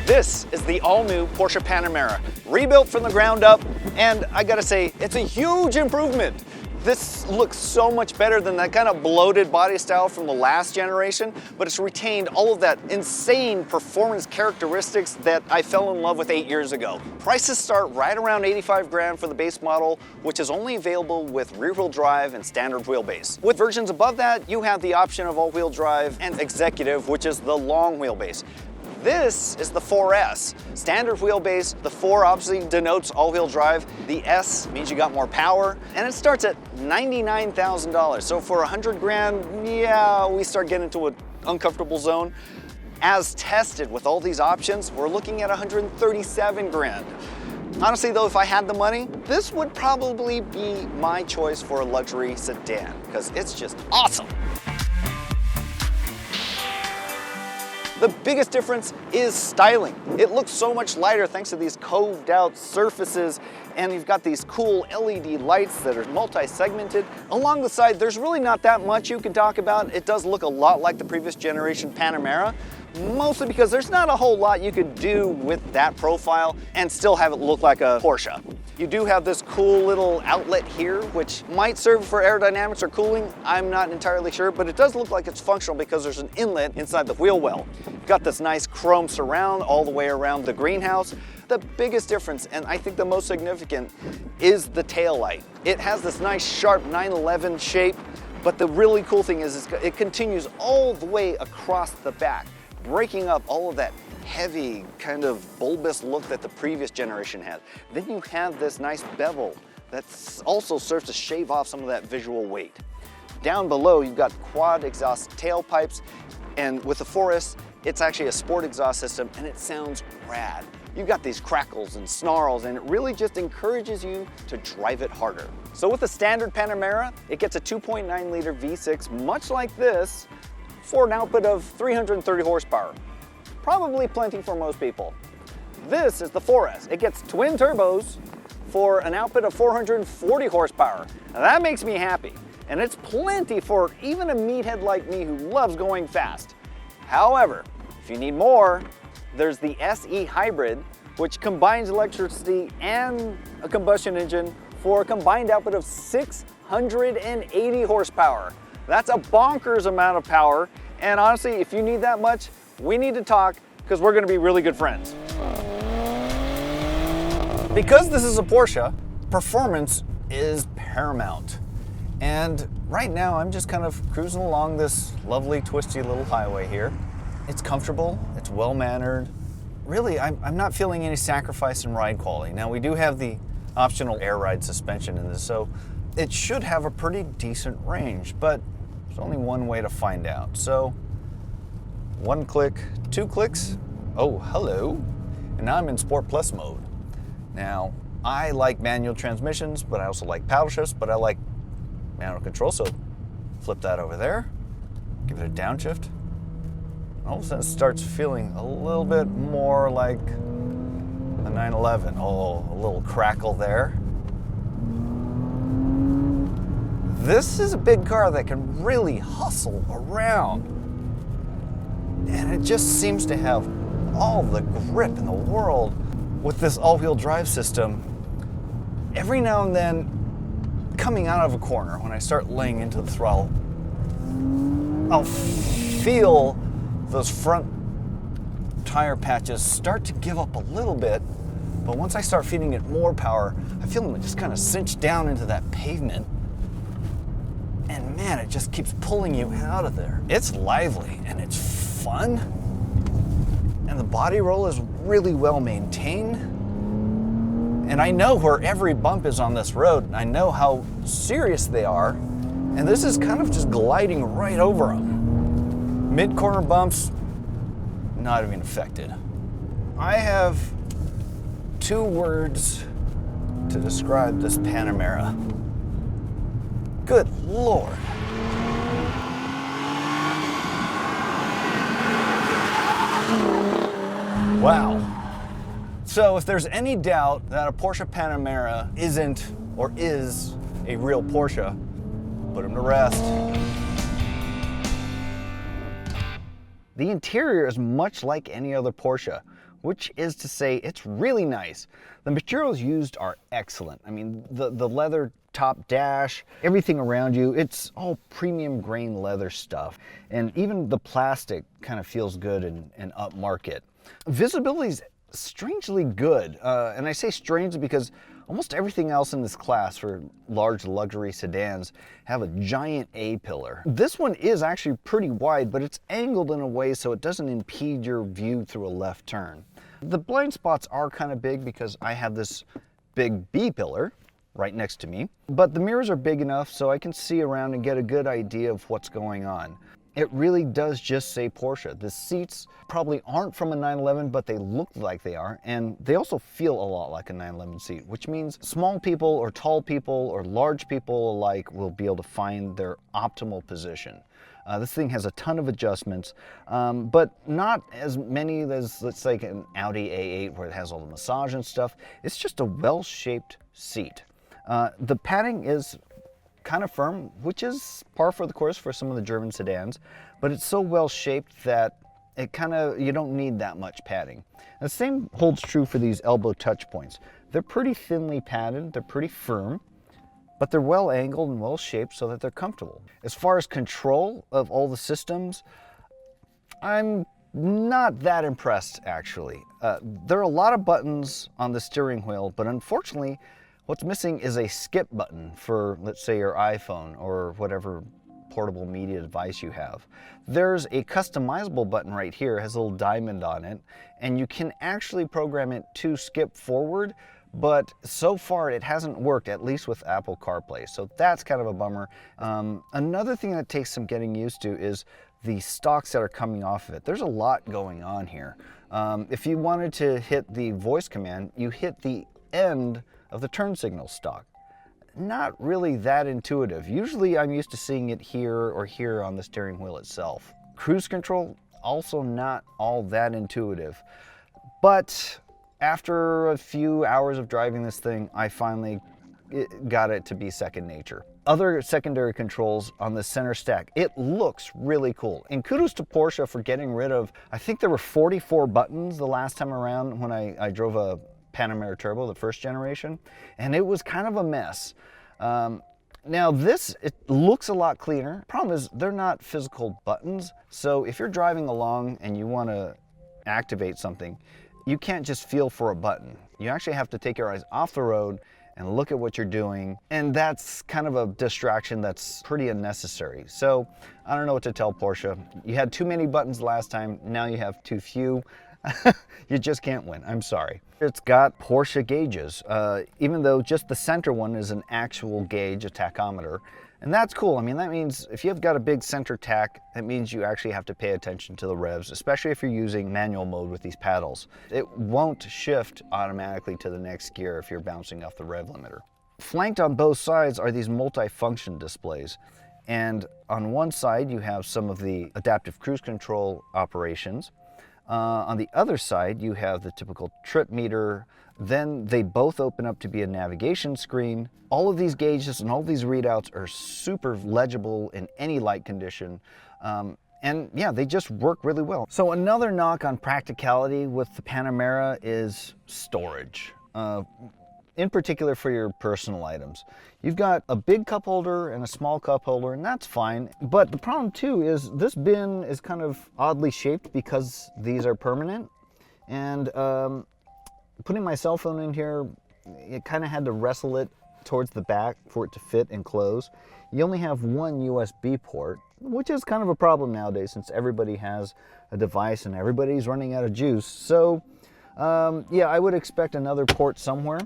This is the all-new Porsche Panamera, rebuilt from the ground up, and I gotta say, it's a huge improvement. This looks so much better than that kind of bloated body style from the last generation, but it's retained all of that insane performance characteristics that I fell in love with 8 years ago. Prices start right around 85 grand for the base model, which is only available with rear-wheel drive and standard wheelbase. With versions above that, you have the option of all-wheel drive and executive, which is the long wheelbase. This is the 4S. Standard wheelbase, the 4 obviously denotes all-wheel drive. The S means you got more power, and it starts at $99,000. So for 100 grand, yeah, we start getting into an uncomfortable zone. As tested with all these options, we're looking at 137 grand. Honestly though, if I had the money, this would probably be my choice for a luxury sedan, because it's just awesome. The biggest difference is styling. It looks so much lighter thanks to these coved out surfaces, and you've got these cool LED lights that are multi-segmented. Along the side, there's really not that much you can talk about. It does look a lot like the previous generation Panamera, mostly because there's not a whole lot you could do with that profile and still have it look like a Porsche. You do have this cool little outlet here, which might serve for aerodynamics or cooling. I'm not entirely sure, but it does look like it's functional because there's an inlet inside the wheel well. You've got this nice chrome surround all the way around the greenhouse. The biggest difference, and I think the most significant, is the tail light. It has this nice sharp 911 shape, but the really cool thing is it continues all the way across the back, breaking up all of that heavy kind of bulbous look that the previous generation had. Then you have this nice bevel that also serves to shave off some of that visual weight. Down below, you've got quad exhaust tailpipes, and with the 4S, it's actually a sport exhaust system, and it sounds rad. You've got these crackles and snarls, and it really just encourages you to drive it harder. So with the standard Panamera, it gets a 2.9 liter V6, much like this, for an output of 330 horsepower. Probably plenty for most people. This is the 4S. It gets twin turbos for an output of 440 horsepower. Now that makes me happy, and it's plenty for even a meathead like me who loves going fast. However, if you need more, there's the E-Hybrid, which combines electricity and a combustion engine for a combined output of 680 horsepower. That's a bonkers amount of power, and honestly, if you need that much, we need to talk, because we're going to be really good friends. Because this is a Porsche, performance is paramount. And right now I'm just kind of cruising along this lovely twisty little highway here. It's comfortable, it's well-mannered. Really, I'm not feeling any sacrifice in ride quality. Now we do have the optional air ride suspension in this, so it should have a pretty decent range, but there's only one way to find out. So 1 click, 2 clicks, oh, hello. And now I'm in Sport Plus mode. Now, I like manual transmissions, but I also like paddle shifts, but I like manual control, so flip that over there, give it a downshift. All of a sudden it starts feeling a little bit more like a 911. Oh, a little crackle there. This is a big car that can really hustle around. And it just seems to have all the grip in the world with this all-wheel drive system. Every now and then, coming out of a corner, when I start laying into the throttle, I'll feel those front tire patches start to give up a little bit, but once I start feeding it more power, I feel them just kind of cinch down into that pavement. And man, it just keeps pulling you out of there. It's lively and it's fun, and the body roll is really well maintained, and I know where every bump is on this road, and I know how serious they are, and this is kind of just gliding right over them. Mid-corner bumps, not even affected. I have 2 words to describe this Panamera. Good Lord. Wow. So if there's any doubt that a Porsche Panamera isn't or is a real Porsche, put him to rest. The interior is much like any other Porsche, which is to say it's really nice. The materials used are excellent. I mean, the leather top dash, everything around you, it's all premium grain leather stuff. And even the plastic kind of feels good and upmarket. Visibility is strangely good. And I say strange because almost everything else in this class for large luxury sedans have a giant A-pillar. This one is actually pretty wide, but it's angled in a way so it doesn't impede your view through a left turn. The blind spots are kind of big because I have this big B-pillar right next to me, but the mirrors are big enough so I can see around and get a good idea of what's going on. It really does just say Porsche. The seats probably aren't from a 911, but they look like they are, and they also feel a lot like a 911 seat, which means small people or tall people or large people alike will be able to find their optimal position. This thing has a ton of adjustments, but not as many as, let's say, an Audi A8 where it has all the massage and stuff. It's just a well-shaped seat. The padding is kind of firm, which is par for the course for some of the German sedans, but it's so well shaped that you don't need that much padding. And the same holds true for these elbow touch points. They're pretty thinly padded, they're pretty firm, but they're well angled and well shaped so that they're comfortable. As far as control of all the systems, I'm not that impressed actually. There are a lot of buttons on the steering wheel, but unfortunately, what's missing is a skip button for, let's say, your iPhone or whatever portable media device you have. There's a customizable button right here, it has a little diamond on it, and you can actually program it to skip forward, but so far it hasn't worked, at least with Apple CarPlay, so that's kind of a bummer. Another thing that takes some getting used to is the stalks that are coming off of it. There's a lot going on here. If you wanted to hit the voice command, you hit the end of the turn signal stalk. Not really that intuitive. Usually I'm used to seeing it here or here on the steering wheel itself. Cruise control, also not all that intuitive. But after a few hours of driving this thing, I finally got it to be second nature. Other secondary controls on the center stack, it looks really cool. And kudos to Porsche for getting rid of, I think there were 44 buttons the last time around when I drove a Panamera Turbo, the first generation, and it was kind of a mess. Now this, it looks a lot cleaner. Problem is, they're not physical buttons, so if you're driving along and you want to activate something, you can't just feel for a button. You actually have to take your eyes off the road and look at what you're doing, and that's kind of a distraction that's pretty unnecessary. So I don't know what to tell Porsche. You had too many buttons last time, now you have too few. You just can't win, I'm sorry. It's got Porsche gauges, even though just the center one is an actual gauge, a tachometer. And that's cool. I mean, that means if you've got a big center tach, that means you actually have to pay attention to the revs, especially if you're using manual mode with these paddles. It won't shift automatically to the next gear if you're bouncing off the rev limiter. Flanked on both sides are these multi-function displays. And on one side, you have some of the adaptive cruise control operations. On the other side, you have the typical trip meter. Then they both open up to be a navigation screen. All of these gauges and all these readouts are super legible in any light condition. And yeah, they just work really well. So another knock on practicality with the Panamera is storage. In particular for your personal items. You've got a big cup holder and a small cup holder, and that's fine. But the problem too is this bin is kind of oddly shaped because these are permanent. And putting my cell phone in here, it kind of had to wrestle it towards the back for it to fit and close. You only have one USB port, which is kind of a problem nowadays since everybody has a device and everybody's running out of juice. So yeah, I would expect another port somewhere.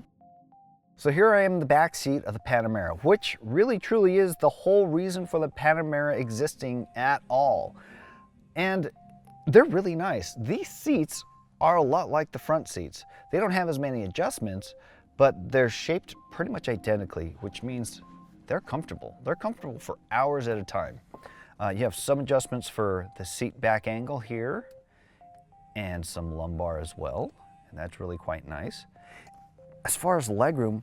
So here I am in the back seat of the Panamera, which really truly is the whole reason for the Panamera existing at all. And they're really nice. These seats are a lot like the front seats. They don't have as many adjustments, but they're shaped pretty much identically, which means they're comfortable. They're comfortable for hours at a time. You have some adjustments for the seat back angle here and some lumbar as well, and that's really quite nice. As far as legroom,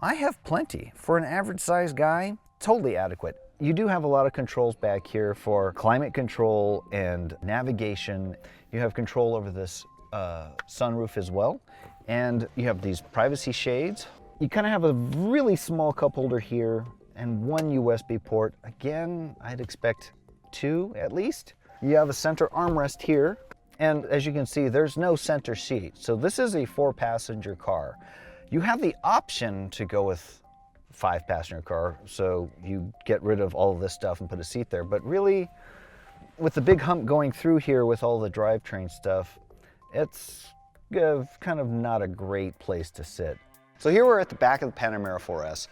I have plenty. For an average sized guy, totally adequate. You do have a lot of controls back here for climate control and navigation. You have control over this sunroof as well. And you have these privacy shades. You kind of have a really small cup holder here and one USB port. Again, I'd expect 2 at least. You have a center armrest here. And as you can see, there's no center seat. So this is a 4-passenger car. You have the option to go with 5-passenger car, so you get rid of all of this stuff and put a seat there. But really, with the big hump going through here with all the drivetrain stuff, it's kind of not a great place to sit. So here we're at the back of the Panamera 4S.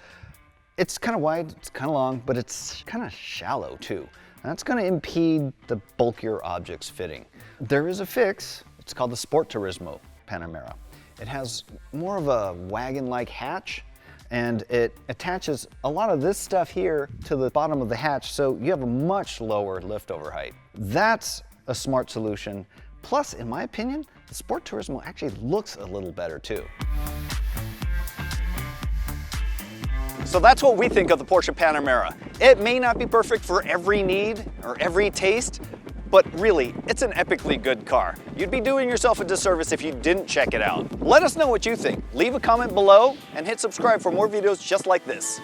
It's kind of wide, it's kind of long, but it's kind of shallow too. And that's going to impede the bulkier objects fitting. There is a fix. It's called the Sport Turismo Panamera. It has more of a wagon-like hatch, and it attaches a lot of this stuff here to the bottom of the hatch, so you have a much lower liftover height. That's a smart solution. Plus, in my opinion, the Sport Turismo actually looks a little better too. So that's what we think of the Porsche Panamera. It may not be perfect for every need or every taste, but really, it's an epically good car. You'd be doing yourself a disservice if you didn't check it out. Let us know what you think. Leave a comment below and hit subscribe for more videos just like this.